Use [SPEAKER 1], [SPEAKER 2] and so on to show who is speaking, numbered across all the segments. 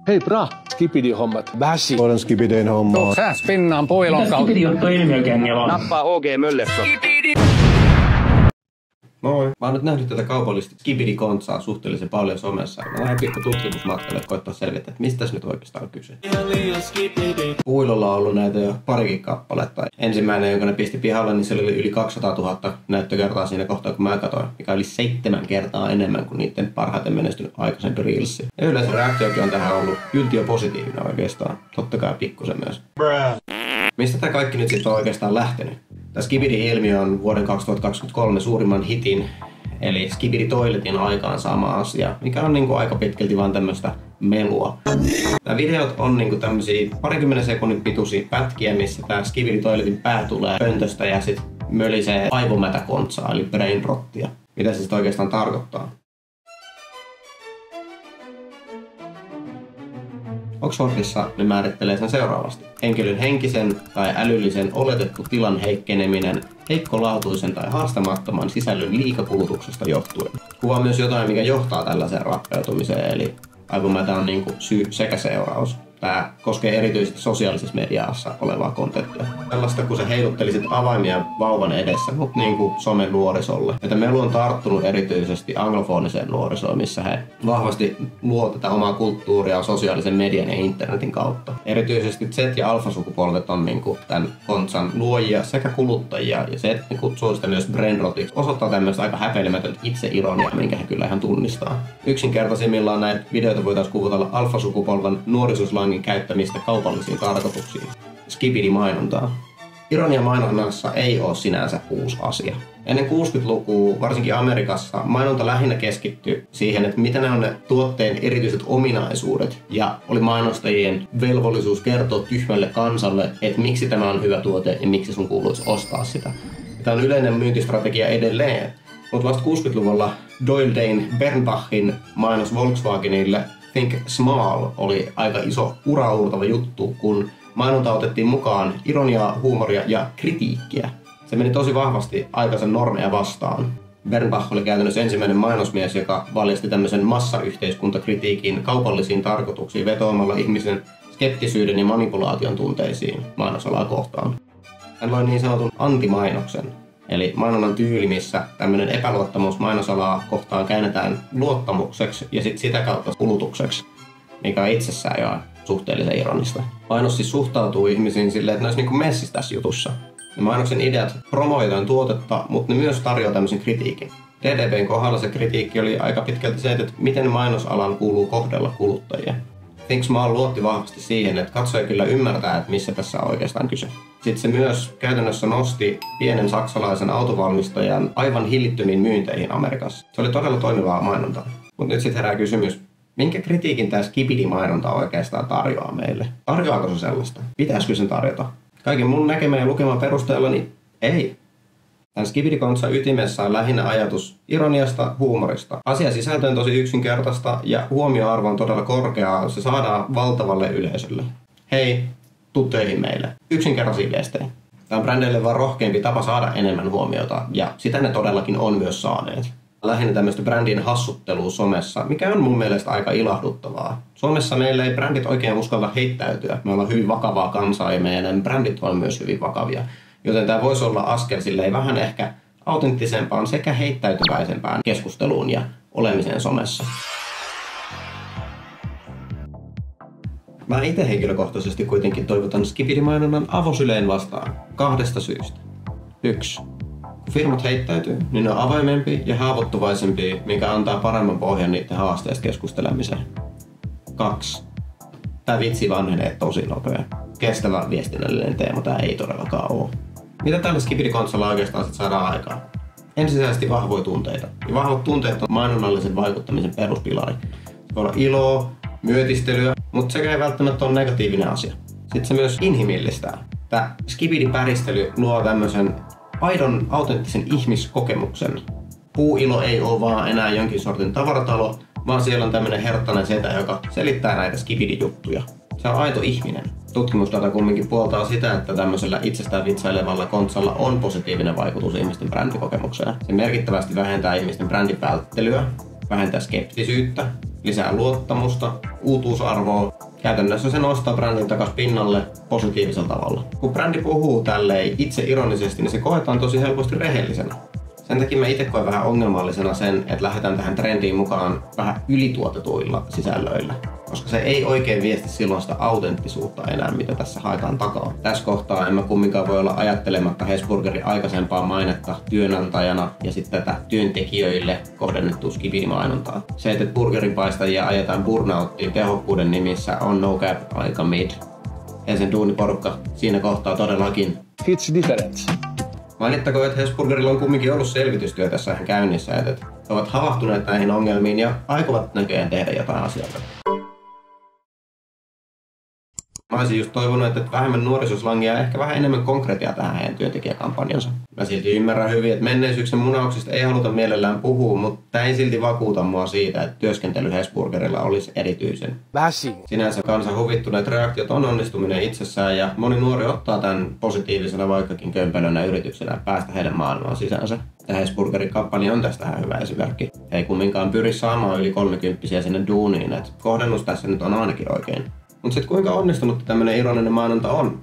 [SPEAKER 1] Hei bra, skipidi-hommat. Bäsi.
[SPEAKER 2] Olen skipideen hommaa.
[SPEAKER 1] Sä spinnaan puilon kautta.
[SPEAKER 3] Skipidi-juttu ilmiökengellä on.
[SPEAKER 1] Nappaa OG Möllerso.
[SPEAKER 4] Moi. Mä oon nyt nähnyt tätä kaupallista skibidi-kontsaa suhteellisen paljon somessa. Mä lähdin pikku tutkimusmatkalle koittaa selvittää, että mistä tässä nyt oikeastaan on kyse. Puilolla on ollut näitä jo parikin kappaletta. Ensimmäinen, jonka ne pisti pihalle, niin se oli yli 200 000 näyttökertaa siinä kohtaa, kun mä katsoin, mikä oli 7 kertaa enemmän kuin niiden parhaiten menestynyt aikaisempi reelsi. Ja yleensä reaktiokin on tähän ollut yltiöpositiivinen oikeastaan. Totta kai pikkusen myös. Mistä tämä kaikki nyt sitten on oikeastaan lähtenyt? Tämä skibidi-ilmiö on vuoden 2023 suurimman hitin, eli skibidi toiletin aikaan sama asia, mikä on niinku aika pitkälti vaan tämmöistä melua. Nämä videot on niinku tämmöisiä 20 sekunnin pituisia pätkiä, missä tämä skibidi toiletin pää tulee pöntöstä ja sit mölisee aivomätäkontsaa, eli brainrottia. Mitä se sitten oikeastaan tarkoittaa? Oxfordissa ne määrittelee sen seuraavasti. Henkilön henkisen tai älyllisen oletettu tilan heikkeneminen heikkolaatuisen tai haastamattoman sisällön liikakulutuksesta johtuen. Kuvaa myös jotain, mikä johtaa tällaiseen rappeutumiseen, eli aivomätä on niinku syy sekä seuraus. Tämä koskee erityisesti sosiaalisessa mediassa olevaa kontenttia. Tällaista, kun sä heiluttelisit avaimia vauvan edessä, mutta niin kuin somen nuorisolle. Että melu on tarttunut erityisesti anglofoniseen nuorisoon, missä he vahvasti luo tätä omaa kulttuuria sosiaalisen median ja internetin kautta. Erityisesti Z- ja alfasukupolvet on niin kuin tämän kontsan luojia sekä kuluttajia, ja se, että ne kutsuu sitä myös brainrotiksi, osoittaa tämmöistä aika häpeilemätöntä itseironiaa, minkä he kyllä ihan tunnistaa. Yksinkertaisimmillaan näitä videoita voitaisiin kuvitella alfasukupolven nuorisoslangin käyttämistä kaupallisiin tarkoituksiin. Skibidi-mainontaa. Ironia mainonnassa ei ole sinänsä uusi asia. Ennen 60-lukua, varsinkin Amerikassa, mainonta lähinnä keskittyi siihen, että mitä ne on ne tuotteen erityiset ominaisuudet. Ja oli mainostajien velvollisuus kertoa tyhmälle kansalle, että miksi tämä on hyvä tuote ja miksi sun kuuluisi ostaa sitä. Tämä on yleinen myyntistrategia edelleen. Mutta vasta 60-luvulla Doyle Dane Bernbachin mainos Volkswagenille Think Small oli aika iso uraurtava juttu, kun mainonta otettiin mukaan ironiaa, huumoria ja kritiikkiä. Se meni tosi vahvasti aikansa normeja vastaan. Bernbach oli käytännössä ensimmäinen mainosmies, joka valjasti tämmöisen massayhteiskuntakritiikin kaupallisiin tarkoituksiin vetoamalla ihmisen skeptisyyden ja manipulaation tunteisiin mainosalaa kohtaan. Hän loi niin sanotun antimainoksen, eli mainonnan tyyli, missä tämmöinen epäluottamus mainosalaa kohtaan käännetään luottamukseksi ja sit sitä kautta kulutukseksi, mikä on itsessään jo suhteellisen ironista. Mainos siis suhtautuu ihmisiin silleen, että ne olisi niin kuin messissä tässä jutussa. Ja mainoksen ideat promoitaan tuotetta, mutta ne myös tarjoaa tämmöisen kritiikin. DDPn kohdalla se kritiikki oli aika pitkälti se, että miten mainosalan kuuluu kohdella kuluttajia. Think Small luotti vahvasti siihen, että katsoja kyllä ymmärtää, että missä tässä on oikeastaan kyse. Sitten se myös käytännössä nosti pienen saksalaisen autovalmistajan aivan hillittömiin myynteihin Amerikassa. Se oli todella toimivaa mainontaa. Mutta nyt sitten herää kysymys, minkä kritiikin tämä skibidi-mainonta oikeastaan tarjoaa meille? Tarjoaako se sellaista? Pitäisikö sen tarjota? Kaiken mun näkemän ja lukeman perusteella niin ei. Tämän skibidi-kontsan ytimessä on lähinnä ajatus ironiasta, huumorista. Asiasisältö on tosi yksinkertaista ja huomioarvo on todella korkeaa, se saadaan valtavalle yleisölle. Hei, tuu töihin meille. Yksinkertaisia viestejä. Tämä on brändeille vaan rohkeampi tapa saada enemmän huomiota ja sitä ne todellakin on myös saaneet. Lähinnä tämmöistä brändin hassuttelua somessa, mikä on mun mielestä aika ilahduttavaa. Suomessa meillä ei brändit oikein uskalla heittäytyä. Me ollaan hyvin vakavaa kansaa ja meidän brändit on myös hyvin vakavia. Joten tämä voisi olla askel silleen vähän ehkä autenttisempaan sekä heittäytyväisempään keskusteluun ja olemiseen somessa. Mä itse henkilökohtaisesti kuitenkin toivotan skibidi-mainonnan avosyleen vastaan 2 syystä. 1. Kun firmat heittäytyy, niin ne on avoimempi ja haavoittuvaisempi, mikä antaa paremman pohjan niiden haasteista keskustelemiseen. 2. Tää vitsi vanhenee tosi nopea. Kestävä viestinnällinen teema tää ei todellakaan oo. Mitä tällä skibidi-kontsalla oikeastaan sit saadaan aikaan? Ensisijaisesti vahvoja tunteita. Ja vahvat tunteet on mainonnallisen vaikuttamisen peruspilari. Se voi olla iloa, myötistelyä, mutta sekä ei välttämättä ole negatiivinen asia. Sitten se myös inhimillistää. Tää skibidi-päristely luo tämmöisen aidon, autenttisen ihmiskokemuksen. Puuilo ei ole vaan enää jonkin sortin tavaratalo, vaan siellä on tämmönen herttainen setä, joka selittää näitä skibidi-juttuja. Se on aito ihminen. Tutkimusdata kumminkin puoltaa sitä, että tämmöisellä itsestään vitsailevalla kontsalla on positiivinen vaikutus ihmisten brändikokemukseen. Se merkittävästi vähentää ihmisten brändin välttelyä. vähentää skeptisyyttä, lisää luottamusta, uutuusarvoa. Käytännössä se nostaa brändin takas pinnalle positiivisella tavalla. Kun brändi puhuu tälleen itse ironisesti, niin se koetaan tosi helposti rehellisenä. Sen takia mä itse koen vähän ongelmallisena sen, että lähdetään tähän trendiin mukaan vähän ylituotetuilla sisällöillä. Koska se ei oikein viesti silloin sitä autenttisuutta enää, mitä tässä haetaan takaa. Tässä kohtaa en mä kumminkaan voi olla ajattelematta Hesburgerin aikaisempaa mainetta työnantajana ja sitten tätä työntekijöille kohdennettua skibidimainontaa. Se, että burgerinpaistajia ajetaan burnouttiin tehokkuuden nimissä on no cap aika mid. Ja sen duuniporukka siinä kohtaa todellakin.
[SPEAKER 1] It's different.
[SPEAKER 4] Mainittakoon, että Hesburgerilla on kumminkin ollut selvitystyö tässä ihan käynnissä, että ovat havahtuneet näihin ongelmiin ja aikovat näköjään tehdä jotain asioita. Mä olisin just toivonut, että vähemmän nuorisoslangia ja ehkä vähän enemmän konkretiaa tähän heidän työntekijäkampanjansa. Mä silti ymmärrän hyvin, että menneisyyksen munauksista ei haluta mielellään puhua, mutta tää ei silti vakuuta mua siitä, että työskentely Hesburgerilla olisi erityisen. Sinänsä kansan huvittuneet reaktiot on onnistuminen itsessään ja moni nuori ottaa tämän positiivisena vaikkakin kömpelönä yrityksenä päästä heidän maailmaan sisäänsä. Tämä Hesburgerin kampanja on tästä hyvä esimerkki. He ei kumminkaan pyri saamaan yli 30-vuotiaita sinne duuniin, että kohdennus tässä nyt on ainakin oikein. Mutta sitten kuinka onnistunut tämmöinen ironinen mainonta on?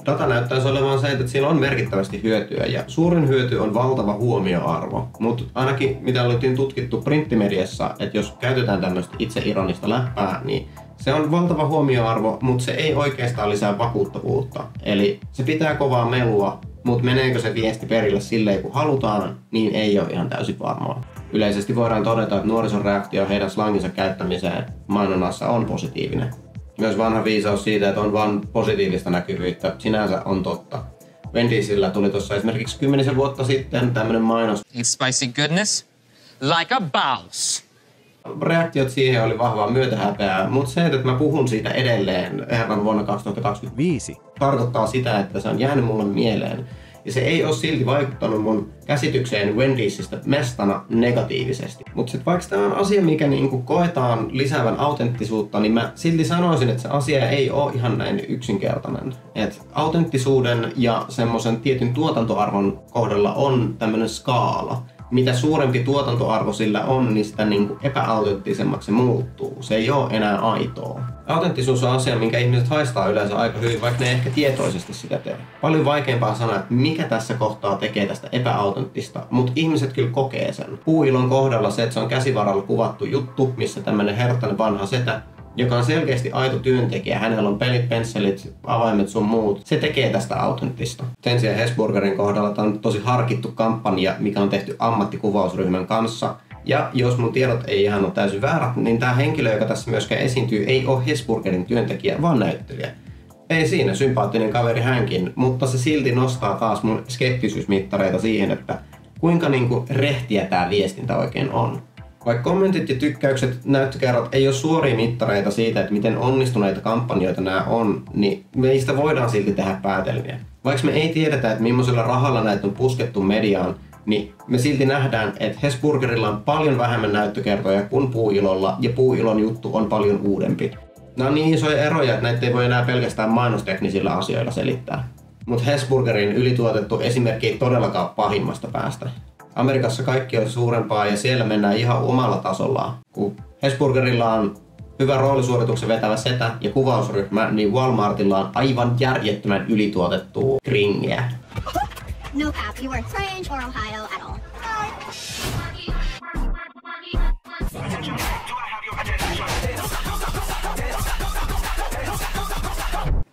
[SPEAKER 4] Data näyttäisi olevan se, että siinä on merkittävästi hyötyä ja suurin hyöty on valtava huomioarvo. Mutta ainakin mitä oltiin tutkittu printtimediassa, että jos käytetään tämmöistä itseironista läppää, niin se on valtava huomioarvo, mutta se ei oikeastaan lisää vakuuttavuutta. Eli se pitää kovaa melua, mutta meneekö se viesti perille silleen kun halutaan, niin ei ole ihan täysin varmaa. Yleisesti voidaan todeta, että nuorison reaktio heidän slanginsa käyttämiseen mainonnassa on positiivinen. Myös vanha viisaus siitä, että on vain positiivista näkyvyyttä, sinänsä on totta. Wendysillä tuli tuossa esimerkiksi 10 vuotta sitten tämmönen mainos.
[SPEAKER 2] It's spicy goodness, like a bounce.
[SPEAKER 4] Reaktiot siihen oli vahvaa myötähäpeää, mutta se, että mä puhun siitä edelleen herran vuonna 2025, tarkoittaa sitä, että se on jäänyt mulle mieleen. Ja se ei ole silti vaikuttanut mun käsitykseen Wendysistä mestana negatiivisesti. Mutta vaikka tämä on asia, mikä niinku koetaan lisäävän autenttisuutta, niin mä silti sanoisin, että se asia ei ole ihan näin yksinkertainen. Et autenttisuuden ja semmoisen tietyn tuotantoarvon kohdalla on tämmöinen skaala. Mitä suurempi tuotantoarvo sillä on, niin sitä niinku epäautenttisemmaksi se muuttuu. Se ei ole enää aitoa. Autenttisuus on asia, minkä ihmiset haistaa yleensä aika hyvin, vaikka ne ehkä tietoisesti sitä tee. Paljon vaikeampaa sanoa, että mikä tässä kohtaa tekee tästä epäautenttista, mutta ihmiset kyllä kokee sen. Puuilon kohdalla se, että se on käsivaralla kuvattu juttu, missä tämmönen herttainen vanha setä, joka on selkeästi aito työntekijä, hänellä on pelit, pensselit, avaimet sun muut, se tekee tästä autenttista. Sen sijaan Hesburgerin kohdalla tämä on tosi harkittu kampanja, mikä on tehty ammattikuvausryhmän kanssa. Ja jos mun tiedot ei ihan ole täysin väärät, niin tämä henkilö, joka tässä myöskään esiintyy, ei ole Hesburgerin työntekijä, vaan näyttelijä. Ei siinä, sympaattinen kaveri hänkin, mutta se silti nostaa taas mun skeptisyysmittareita siihen, että kuinka rehtiä tämä viestintä oikein on. Vaikka kommentit ja tykkäykset, näyttökerrat ei ole suoria mittareita siitä, että miten onnistuneita kampanjoita nämä on, niin meistä voidaan silti tehdä päätelmiä. Vaikka me ei tiedetä, että millaisella rahalla näitä on puskettu mediaan, niin me silti nähdään, että Hesburgerilla on paljon vähemmän näyttökertoja kuin Puuilolla, ja Puuilon juttu on paljon uudempi. Nämä on niin isoja eroja, että näitä ei voi enää pelkästään mainosteknisillä asioilla selittää. Mutta Hesburgerin ylituotettu esimerkki ei todellakaan pahimmasta päästä. Amerikassa kaikki on suurempaa ja siellä mennään ihan omalla tasollaan. Kun Hesburgerilla on hyvä roolisuorituksen vetävä setä ja kuvausryhmä, niin Walmartilla on aivan järjettömän ylituotettua kringiä.
[SPEAKER 3] No cap, you weren't French or Ohio at all.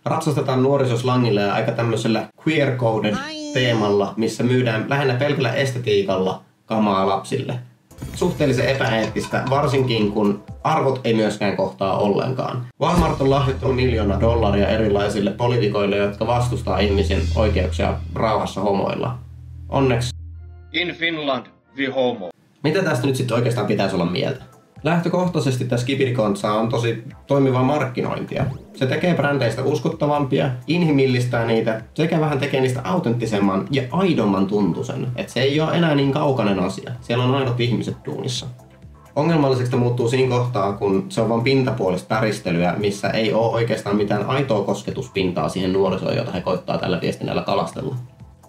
[SPEAKER 4] Ratsastetaan nuorisoslangilla ja aika tämmöisellä queer-coded teemalla, missä myydään lähinnä pelkällä estetiikalla kamaa lapsille. Suhteellisen epäeettistä, varsinkin kun arvot ei myöskään kohtaa ollenkaan. Walmart on lahjoittanut $1 miljoonaa erilaisille poliitikoille, jotka vastustaa ihmisen oikeuksia rauhassa homoilla. Onneksi.
[SPEAKER 1] In Finland, we homo.
[SPEAKER 4] Mitä tästä nyt sitten oikeastaan pitäisi olla mieltä? Lähtökohtaisesti tämä skibidikontsa on tosi toimivaa markkinointia. Se tekee brändeistä uskottavampia, inhimillistää niitä sekä vähän tekee niistä autenttisemman ja aidomman tuntuisen. Että se ei ole enää niin kaukainen asia. Siellä on aidot ihmiset duunissa. Ongelmalliseksi tämä muuttuu siinä kohtaa, kun se on vain pintapuolista päristelyä, missä ei ole oikeastaan mitään aitoa kosketuspintaa siihen nuorisoon, jota he koittaa tällä viestinnällä kalastella.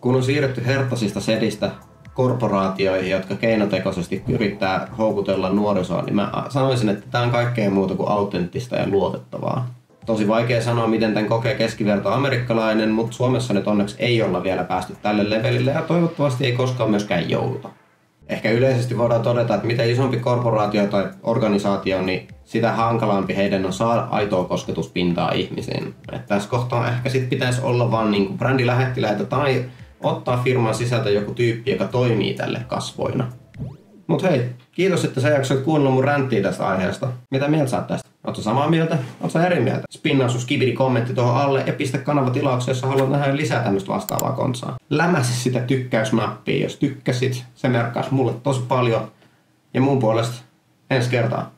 [SPEAKER 4] Kun on siirretty herttaisista sedistä korporaatioihin, jotka keinotekoisesti yrittää houkutella nuorisoa, niin mä sanoisin, että tämä on kaikkea muuta kuin autenttista ja luotettavaa. Tosi vaikea sanoa, miten tämän kokee keskiverto amerikkalainen, mutta Suomessa nyt onneksi ei olla vielä päästy tälle levelille ja toivottavasti ei koskaan myöskään jouduta. Ehkä yleisesti voidaan todeta, että mitä isompi korporaatio tai organisaatio, niin sitä hankalampi heidän on saada aitoa kosketuspintaa ihmisiin. Että tässä kohtaa ehkä sit pitäisi olla vaan niinku brändilähettiläitä tai ottaa firman sisältä joku tyyppi, joka toimii tälle kasvoina. Mut hei, kiitos, että sä jaksoit kuunnella mun ränttiä tästä aiheesta. Mitä mieltä sä oot tästä? Ootko samaa mieltä? Ootko eri mieltä? Spinnaa sun skibidi-kommentti tuohon alle ja pistä kanavatilaukseen, jos sä haluat nähdä lisää tämmöistä vastaavaa konsaa. Lämäse sitä tykkäysnappia, jos tykkäsit. Se merkkaisi mulle tosi paljon. Ja mun puolesta ensi kertaa.